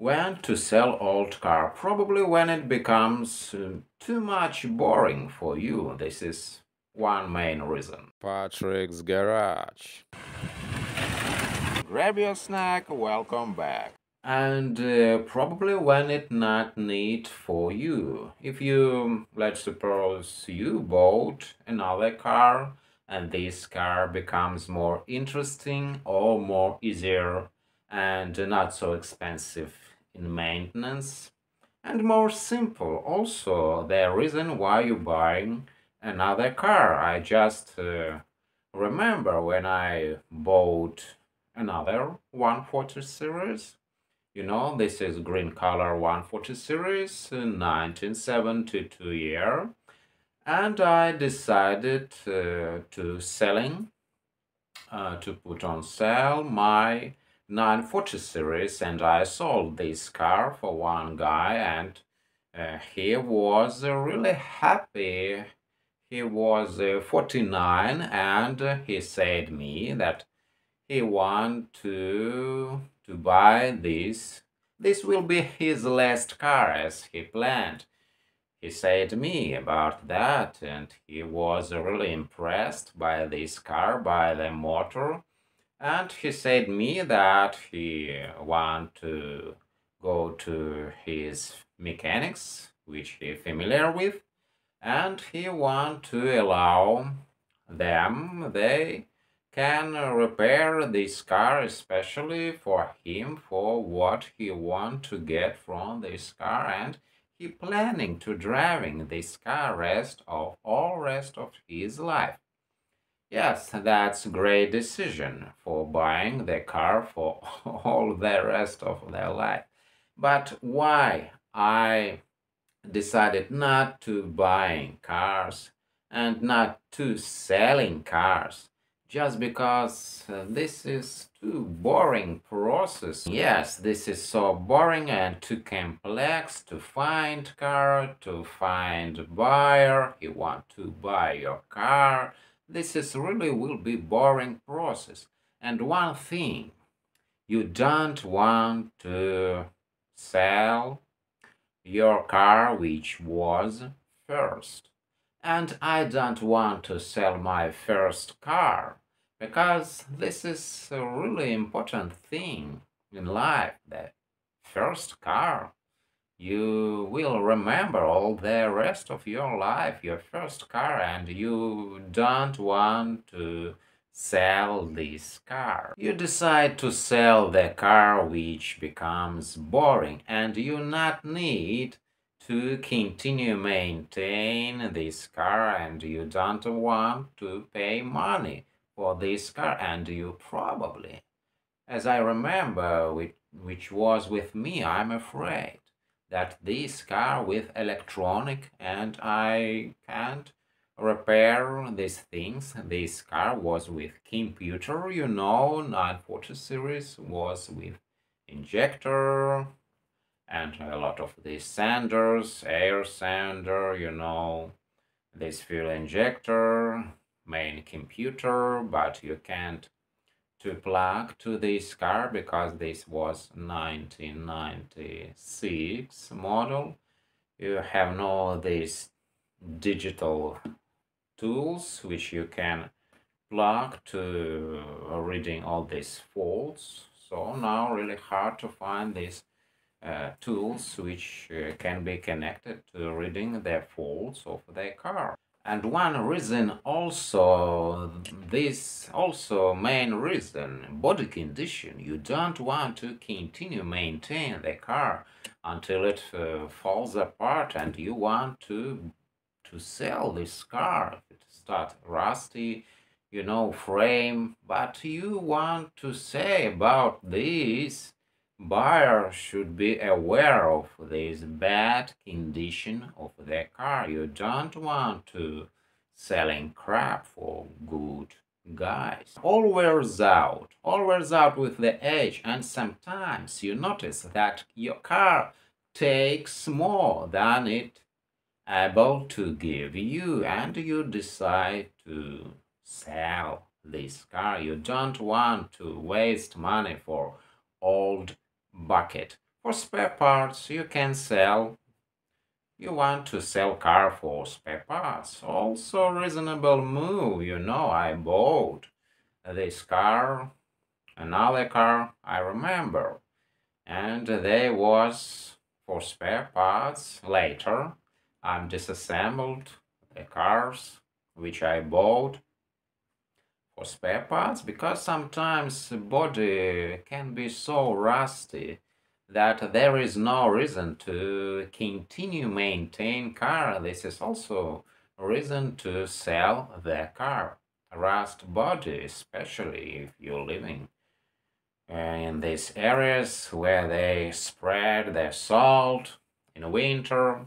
When to sell old car? Probably when it becomes too much boring for you. This is one main reason. Patrick's Garage. Grab your snack, welcome back. And probably when it not need for you. If you, let's suppose you bought another car and this car becomes more interesting or more easier and not so expensive in maintenance and more simple also the reason why you buying another car. I just remember when I bought another 140 series. This is green color 140 series, 1972 year, and I decided to put on sale my 940 series, and I sold this car for one guy, and he was really happy. He was 49, and he said me that he want to buy this. This will be his last car as he planned. He said me about that, and he was really impressed by this car, by the motor, and he said me that he want to go to his mechanics, which he familiar with, and he want to allow them they can repair this car especially for him for what he want to get from this car, and he planning to driving this car rest of his life. Yes, that's a great decision for buying the car for all the rest of their life. But why I decided not to buying cars and not to selling cars just because this is too boring process. Yes, this is so boring and too complex to find car, to find buyer. You want to buy your car. This is really will be boring process. And one thing, you don't want to sell your car which was first. And I don't want to sell my first car because this is a really important thing in life. The first car. You will remember all the rest of your life, your first car, and you don't want to sell this car. You decide to sell the car which becomes boring and you not need to continue maintain this car, and you don't want to pay money for this car, and you probably, as I remember, which was with me, I'm afraid that this car with electronic and I can't repair these things. This car was with computer, 940 series was with injector and a lot of these sanders, air sander, this fuel injector, main computer, but you can't to plug to this car because this was 1996 model. You have no these digital tools which you can plug to reading all these faults. So now really hard to find these tools which can be connected to reading the faults of the car. And one reason also, this also main reason, body condition. You don't want to continue maintain the car until it falls apart, and you want to sell this car if it start rusty, frame. But you want to say about this, buyer should be aware of this bad condition of the car. You don't want to selling crap for good guys. All wears out with the age, and sometimes you notice that your car takes more than it able to give you, and you decide to sell this car. You don't want to waste money for old bucket For spare parts, you can sell. You want to sell car for spare parts. Also reasonable move, I bought this car, another car, I remember. And there was for spare parts. Later, I'm disassembled the cars which I bought for spare parts because sometimes the body can be so rusty that there is no reason to continue maintain car. This is also a reason to sell the car. Rust body, especially if you're living in these areas where they spread their salt in winter.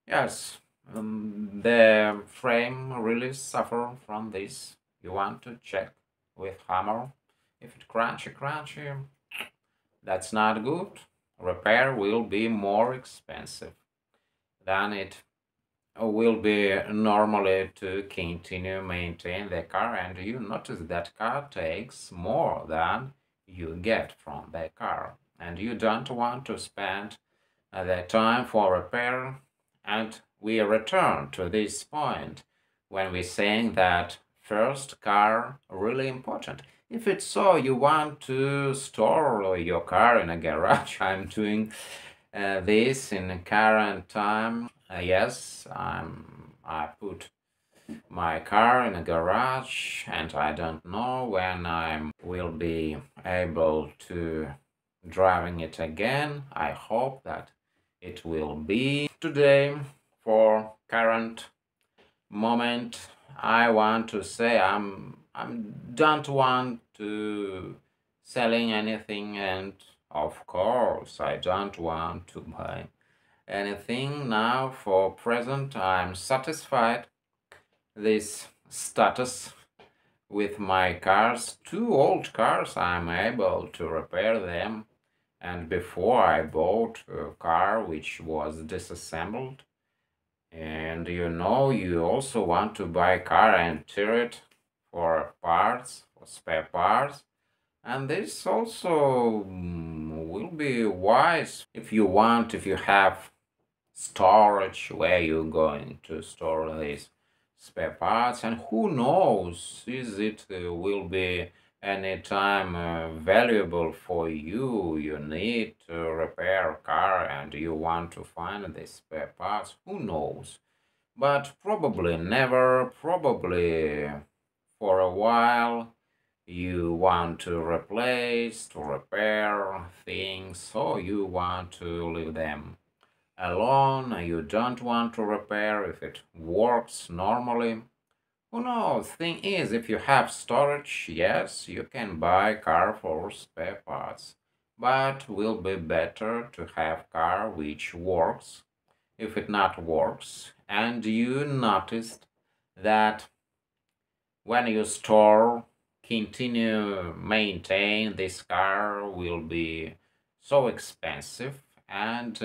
Yes, the frame really suffer from this. You want to check with hammer. If it crunchy, that's not good. Repair will be more expensive than it will be normally to continue maintain the car, and you notice that car takes more than you get from the car, and you don't want to spend the time for repair. And we return to this point when we're saying that first car really important. If it's so you want to store your car in a garage, I'm doing this in current time. Yes, I put my car in a garage and I don't know when I will be able to driving it again. I hope that it will be today. For current moment, I want to say I don't want to selling anything, and of course I don't want to buy anything now. For present, I'm satisfied this status with my cars. Two old cars, I'm able to repair them. And before I bought a car which was disassembled. And you also want to buy a car and tear it for parts, for spare parts. And this also will be wise if you have storage where you're going to store these spare parts. And who knows, is it will be anytime valuable for you. You need to repair a car and you want to find these spare parts. Who knows? But probably never, probably for a while you want to replace, to repair things, so you want to leave them alone. You don't want to repair if it works normally. Who knows? Thing is, if you have storage, yes, you can buy car for spare parts, but will be better to have car which works. If it not works, and you noticed that when you store, continue maintain this car will be so expensive, and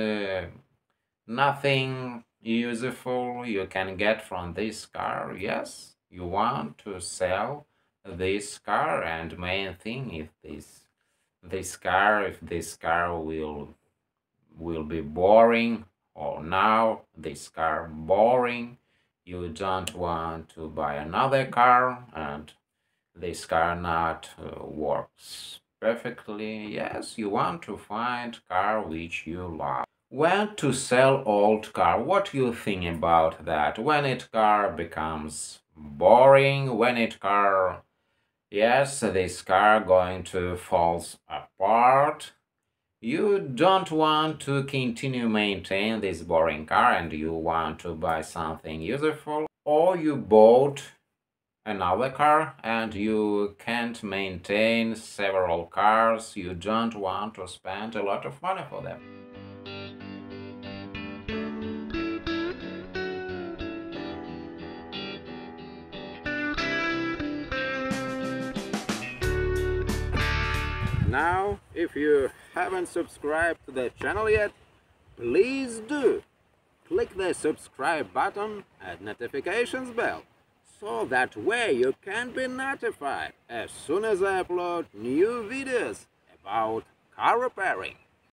nothing useful you can get from this car. Yes, you want to sell this car, and main thing if this car will be boring, or now this car boring, you don't want to buy another car and this car not works perfectly. Yes, you want to find car which you love. When to sell old car, what you think about that? When it car becomes boring, when it car, yes, this car going to falls apart, you don't want to continue maintain this boring car and you want to buy something useful, or you bought another car and you can't maintain several cars, you don't want to spend a lot of money for them. Now, if you haven't subscribed to the channel yet, please do. Click the subscribe button and notifications bell, so that way you can be notified as soon as I upload new videos about car repairing.